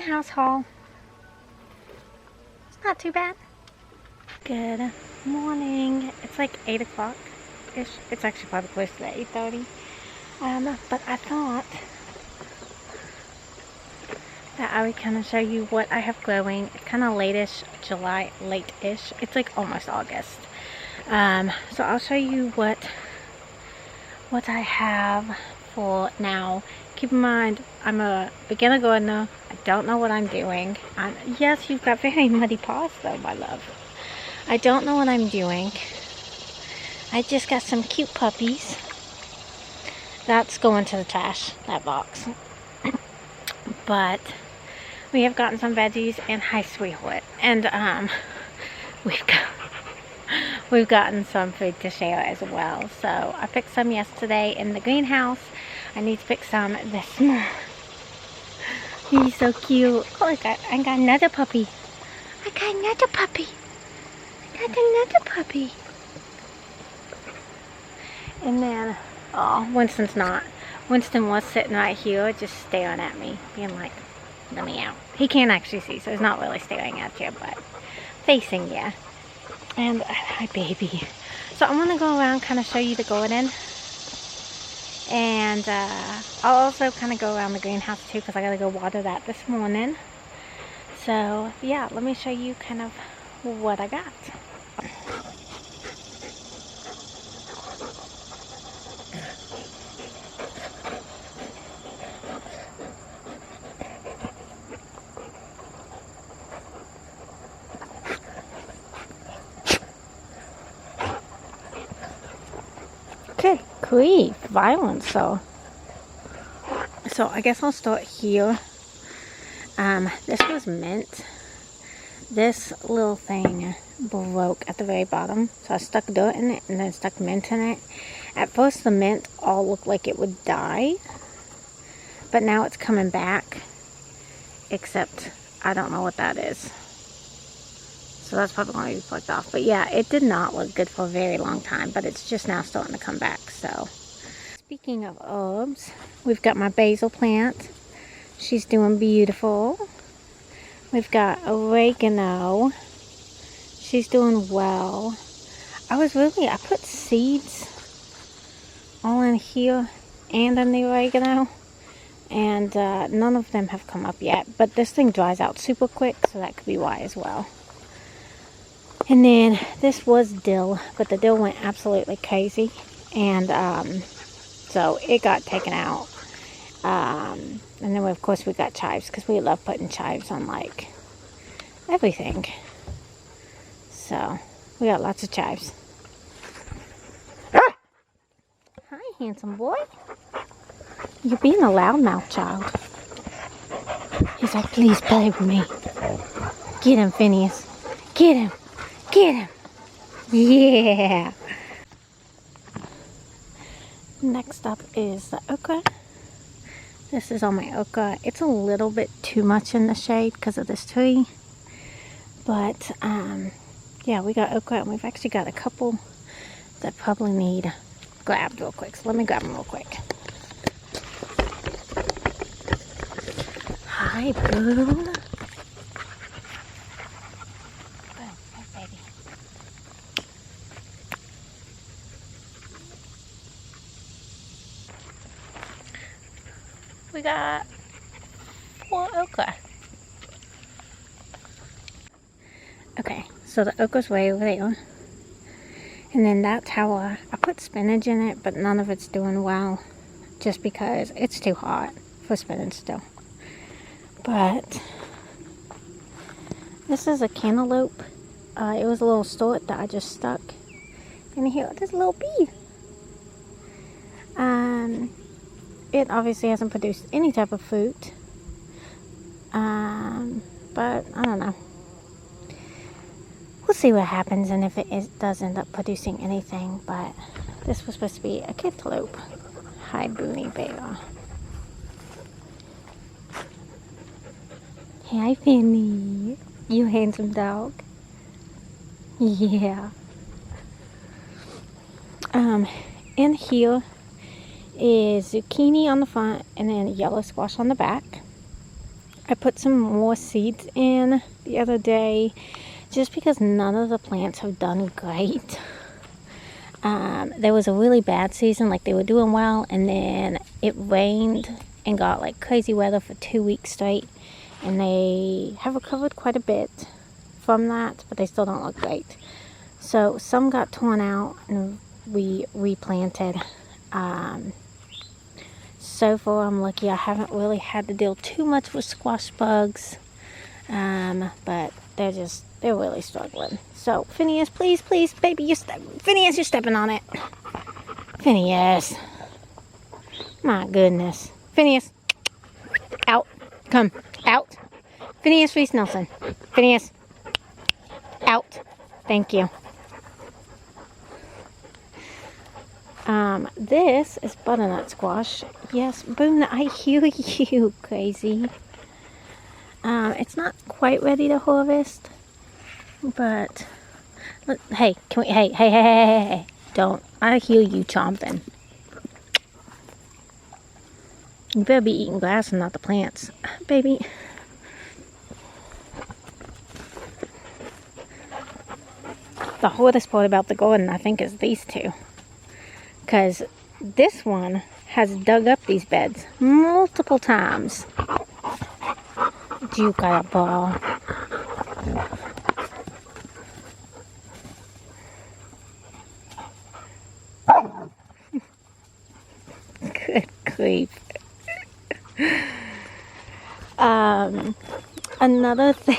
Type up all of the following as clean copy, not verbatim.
greenhouse haul. It's not too bad. Good morning. It's like 8 o'clock-ish. It's actually probably close to 8:30. But I thought that I would kind of show you what I have growing. It's kind of late-ish, July, late-ish. It's like almost August. So I'll show you what I have for now. Keep in mind, I'm a beginner gardener. I don't know what I'm doing. Yes, you've got very muddy paws though, my love. I don't know what I'm doing. I just got some cute puppies. That's going to the trash, that box. But we have gotten some veggies, and hi sweetheart. And we've gotten some food to share as well. So I picked some yesterday in the greenhouse. I need to pick some this morning. He's so cute. Oh, I got another puppy. I got another puppy. And then, oh, Winston's not. Winston was sitting right here just staring at me, being like, let me out. He can't actually see, so he's not really staring at you, but facing you. And hi, baby. So I'm going to go around, kind of show you the garden. And I'll also kind of go around the greenhouse too, because I got to go water that this morning. So yeah, let me show you kind of what I got. Good grief, violence. So I guess I'll start here. This was mint. This little thing broke at the very bottom, so I stuck dirt in it and then stuck mint in it. At first the mint all looked like it would die, but now it's coming back, except I don't know what that is. So that's probably going to be plucked off. But yeah, it did not look good for a very long time, but it's just now starting to come back. So speaking of herbs, we've got my basil plant. She's doing beautiful. We've got oregano. She's doing well. I put seeds all in here and in the oregano, and none of them have come up yet. But this thing dries out super quick, so that could be why as well. And then this was dill, but the dill went absolutely crazy, and so it got taken out. And then of course we got chives, because we love putting chives on like everything. So we got lots of chives. Hi, handsome boy. You're being a loudmouth child. He's like, please play with me. Get him, Phineas. Get him. Get him. Yeah. Next up is the okra. This is all my okra. It's a little bit too much in the shade because of this tree. But, yeah, we got okra, and we've actually got a couple that probably need grabbed real quick. So let me grab them real quick. Hi, Boone. We got 4 okra. Okay, so the okra's way over there. And then that's how I put spinach in it, but none of it's doing well, just because it's too hot for spinach still. But this is a cantaloupe. It was a little stalk that I just stuck in here. There's a little bee. It obviously hasn't produced any type of fruit. But I don't know. We'll see what happens, and if it does end up producing anything. But this was supposed to be a cantaloupe. Hi, Booney Bear. Hi, Finny. You handsome dog. Yeah. In here is zucchini on the front and then yellow squash on the back. I put some more seeds in the other day just because none of the plants have done great. There was a really bad season, like they were doing well, and then it rained and got like crazy weather for 2 weeks straight, and they have recovered quite a bit from that, but they still don't look great. So some got torn out and we replanted. So far I'm lucky. I haven't really had to deal too much with squash bugs, but they're really struggling. So Phineas, please, baby, Phineas, you're stepping on it. Phineas, my goodness. Phineas, out, come, out. Phineas Reese Nelson, Phineas, out. Thank you. This is butternut squash. Yes, Boone, I hear you, crazy. It's not quite ready to harvest, but hey, hey, don't. I hear you chomping. You better be eating grass and not the plants, baby. The hardest part about the garden, I think, is these two. Because this one has dug up these beds multiple times. You got a ball. Good grief. Another thing.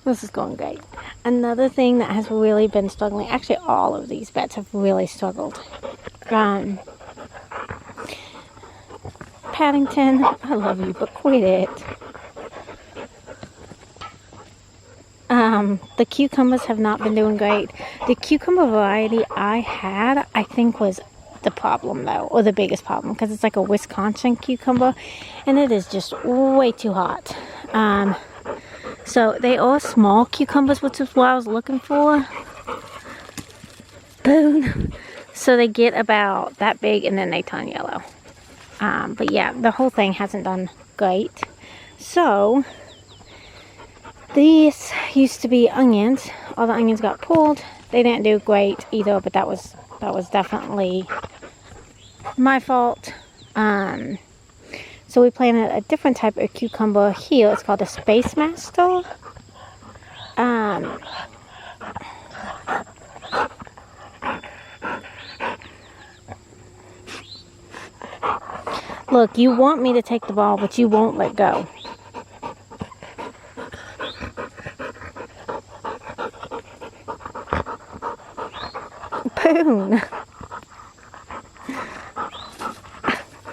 This is going great. Another thing that has really been struggling, actually all of these beds have really struggled. Paddington, I love you, but quit it. The cucumbers have not been doing great. The cucumber variety I had, I think, was the problem though, or the biggest problem, because it's like a Wisconsin cucumber, and it is just way too hot. So they are small cucumbers, which is what I was looking for. Boom. So they get about that big and then they turn yellow. But yeah, the whole thing hasn't done great. So these used to be onions. All the onions got pulled. They didn't do great either, but that was definitely my fault. So we planted a different type of cucumber here. It's called a Space Master. Look, you want me to take the ball, but you won't let go. Boom.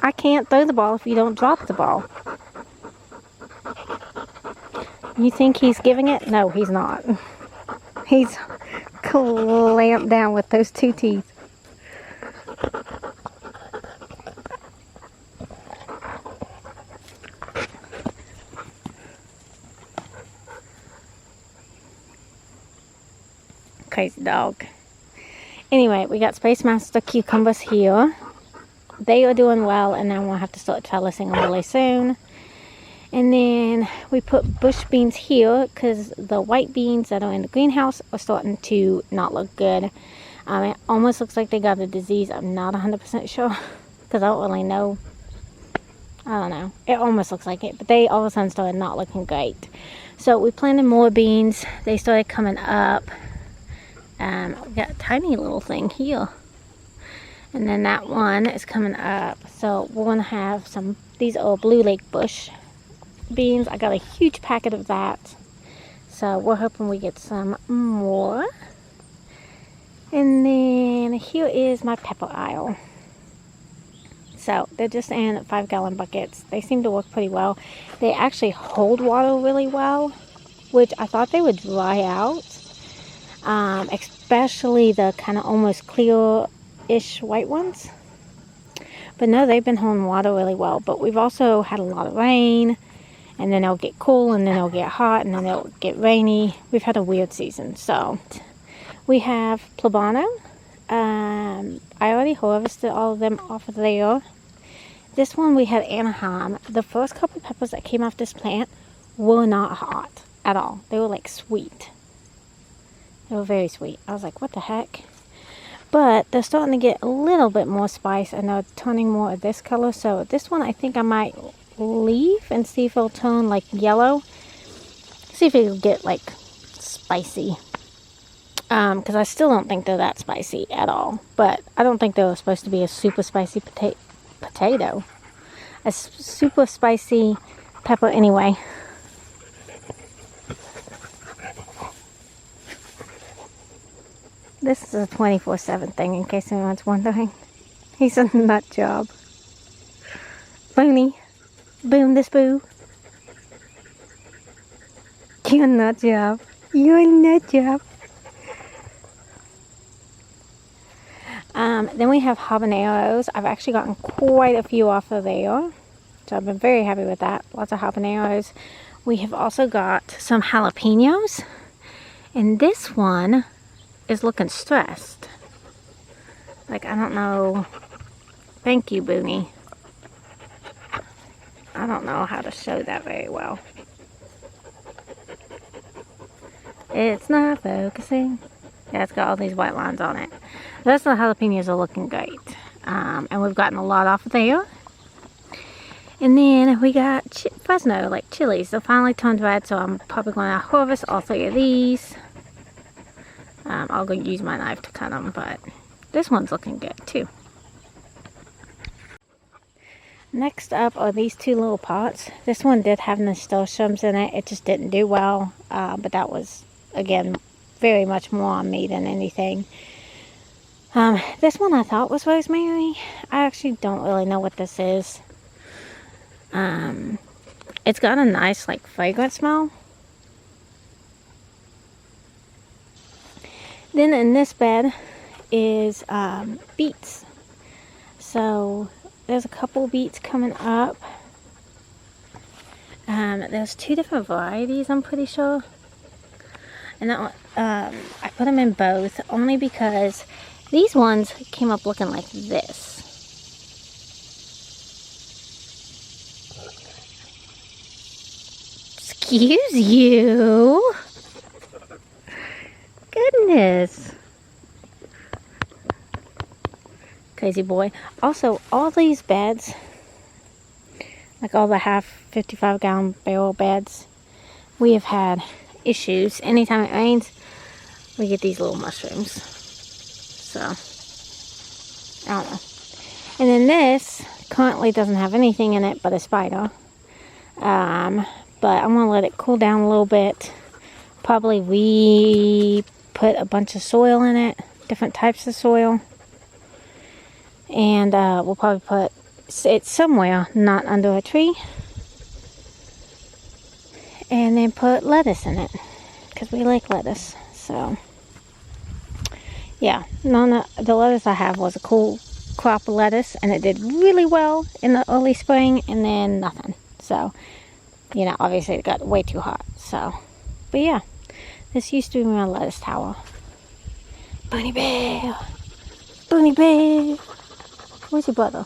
I can't throw the ball if you don't drop the ball. You think he's giving it? No, he's not. He's clamped down with those two teeth. Crazy dog. Anyway, we got Space Master cucumbers here. They are doing well, and then we'll have to start trellising them really soon. And then we put bush beans here because the white beans that are in the greenhouse are starting to not look good. It almost looks like they got a disease. I'm not 100% sure because I don't really know. I don't know. It almost looks like it, but they all of a sudden started not looking great. So we planted more beans. They started coming up. We got a tiny little thing here. And then that one is coming up. So we're going to have some, these are Blue Lake Bush beans. I got a huge packet of that. So we're hoping we get some more. And then here is my pepper aisle. So they're just in 5-gallon buckets. They seem to work pretty well. They actually hold water really well, which I thought they would dry out. Especially the kind of almost clear-ish white ones. But no, they've been holding water really well. But we've also had a lot of rain, and then it'll get cool, and then it'll get hot, and then it'll get rainy. We've had a weird season. So we have Plebano. I already harvested all of them off of there. This one we had Anaheim. The first couple peppers that came off this plant were not hot at all. They were like sweet. They were very sweet. I was like, what the heck? But they're starting to get a little bit more spice and they're turning more of this color. So this one I think I might leave and see if it'll turn like yellow. See if it'll get like spicy. Because I still don't think they're that spicy at all. But I don't think they were supposed to be a super spicy potato. A super spicy pepper anyway. This is a 24/7 thing in case anyone's wondering. He's a nut job. Boony. Boom this boo. You're a nut job. You're a nut job. Then we have habaneros. I've actually gotten quite a few off of there. So I've been very happy with that. Lots of habaneros. We have also got some jalapenos. And this one is looking stressed. Like, I don't know. Thank you, Boony. I don't know how to show that very well. It's not focusing. Yeah, it's got all these white lines on it. The rest of the jalapenos are looking great. And we've gotten a lot off of there. And then we got Fresno, like chilies. They're finally turned red, so I'm probably going to harvest all 3 of these. I'll go use my knife to cut them, but this one's looking good too. Next up are these 2 little pots. This one did have nasturtiums in it. It just didn't do well, but that was, again, very much more on me than anything. This one I thought was rosemary. I actually don't really know what this is. It's got a nice, like, fragrant smell. Then in this bed is beets. So there's a couple beets coming up. There's 2 different varieties, I'm pretty sure. And that one, I put them in both only because these ones came up looking like this. Excuse you. Goodness. Crazy boy. Also, all these beds, like all the half 55 gallon barrel beds, we have had issues. Anytime it rains, we get these little mushrooms. So, I don't know. And then this currently doesn't have anything in it but a spider. But I'm going to let it cool down a little bit. Probably put a bunch of soil in it, different types of soil. And we'll probably put it somewhere, not under a tree. And then put lettuce in it, because we like lettuce. So, yeah, the lettuce I have was a cool crop of lettuce, and it did really well in the early spring, and then nothing. So, you know, obviously it got way too hot. So, but yeah, this used to be my lettuce tower. Bunny Bear! Bunny Bear! Where's your brother?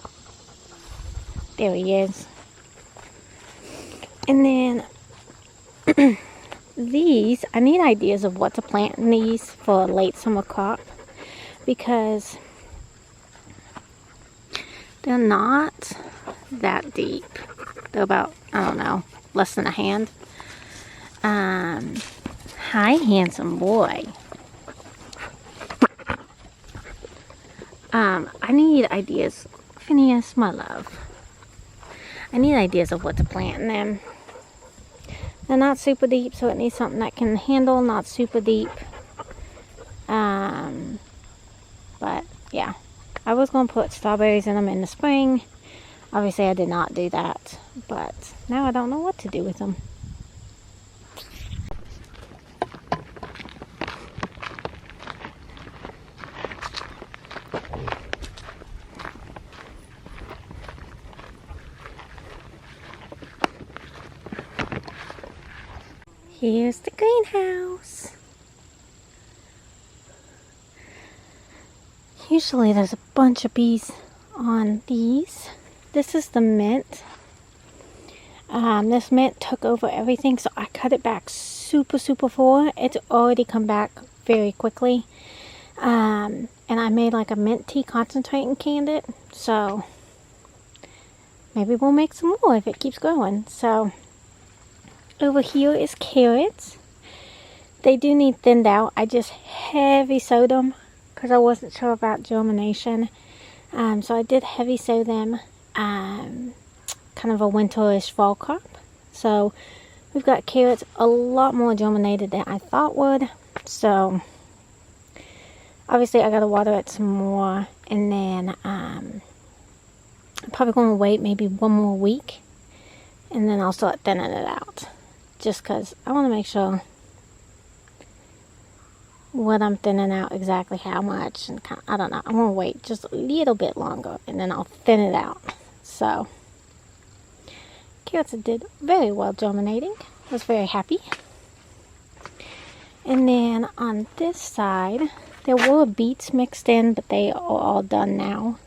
There he is. And then these, I need ideas of what to plant in these for a late summer crop, because they're not that deep. They're about, I don't know, less than a hand. Hi, handsome boy. I need ideas. Phineas, my love. I need ideas of what to plant in them. They're not super deep, so it needs something that can handle not super deep. But yeah, I was going to put strawberries in them in the spring. Obviously, I did not do that, but now I don't know what to do with them. Here's the greenhouse. Usually there's a bunch of bees on these, this is the mint. This mint took over everything, so I cut it back super full. It's already come back very quickly. And I made like a mint tea concentrate and canned it. So maybe we'll make some more if it keeps growing. So over here is carrots. They do need thinned out. I just heavy sowed them because I wasn't sure about germination. So I did heavy sow them. Kind of a winterish fall crop. So we've got carrots a lot more germinated than I thought would. So obviously I gotta water it some more, and then I'm probably gonna wait maybe one more week, and then I'll start thinning it out, just because I want to make sure what I'm thinning out, exactly how much, and I don't know. I'm gonna wait just a little bit longer, and then I'll thin it out. So carrots did very well germinating. I was very happy. And then on this side, there were beets mixed in, but they are all done now.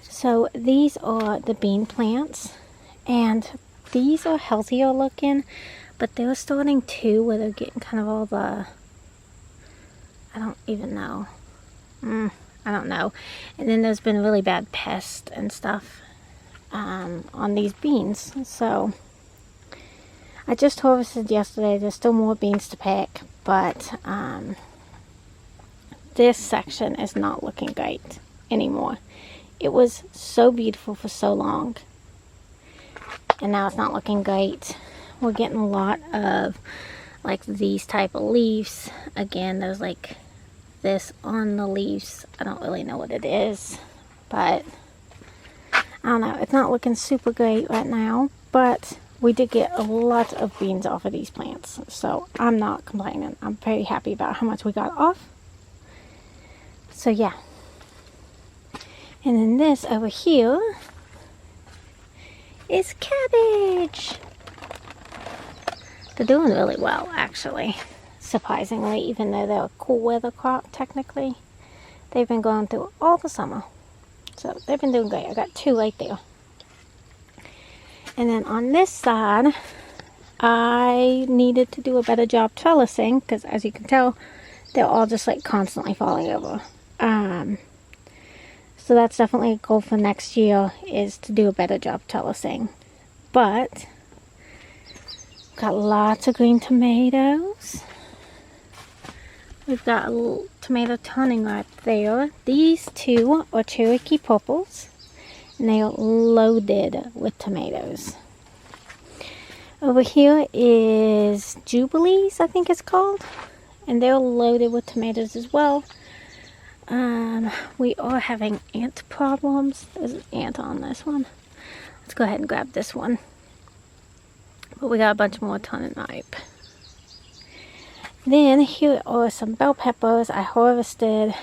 So these are the bean plants, and these are healthier looking, but they're starting to where they're getting kind of all the, I don't even know. I don't know. And then there's been really bad pests and stuff on these beans. So I just harvested yesterday. There's still more beans to pick, but this section is not looking great anymore. It was so beautiful for so long, and now it's not looking great. We're getting a lot of like these type of leaves. Again, there's like this on the leaves. I don't really know what it is, but I don't know. It's not looking super great right now, but we did get a lot of beans off of these plants, so I'm not complaining. I'm very happy about how much we got off. So yeah. And then this over here is cabbage. They're doing really well, actually, surprisingly, even though they're a cool weather crop technically. They've been going through all the summer, so they've been doing great. I got 2 right there. And then on this side, I needed to do a better job trellising, because as you can tell, they're all just like constantly falling over. So that's definitely a goal for next year, is to do a better job trellising. But got lots of green tomatoes. We've got a little tomato turning right there. These 2 are Cherokee purples, and they are loaded with tomatoes. Over here is Jubilees, I think it's called, and they're loaded with tomatoes as well. We are having ant problems. There's an ant on this one. Let's go ahead and grab this one. But we got a bunch more turning ripe. Then here are some bell peppers. I harvested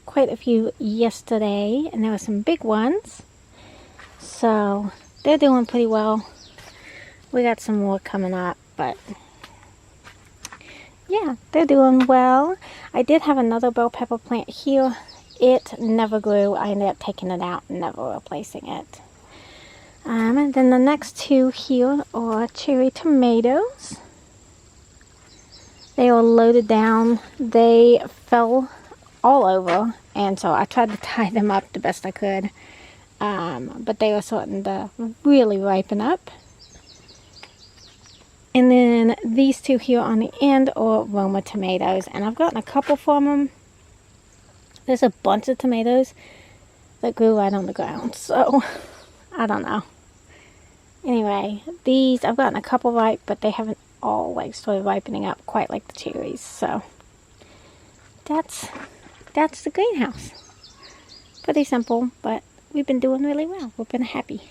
quite a few yesterday, and there were some big ones. So they're doing pretty well. We got some more coming up, but yeah, they're doing well. I did have another bell pepper plant here. It never grew. I ended up taking it out and never replacing it. And then the next 2 here are cherry tomatoes. They are loaded down. They fell all over, and so I tried to tie them up the best I could. But they were starting to really ripen up. And then these 2 here on the end are Roma tomatoes, and I've gotten a couple from them. There's a bunch of tomatoes that grew right on the ground, so I don't know. Anyway, these, I've gotten a couple ripe, but they haven't all like started ripening up quite like the cherries. So that's the greenhouse. Pretty simple, but we've been doing really well. We've been happy.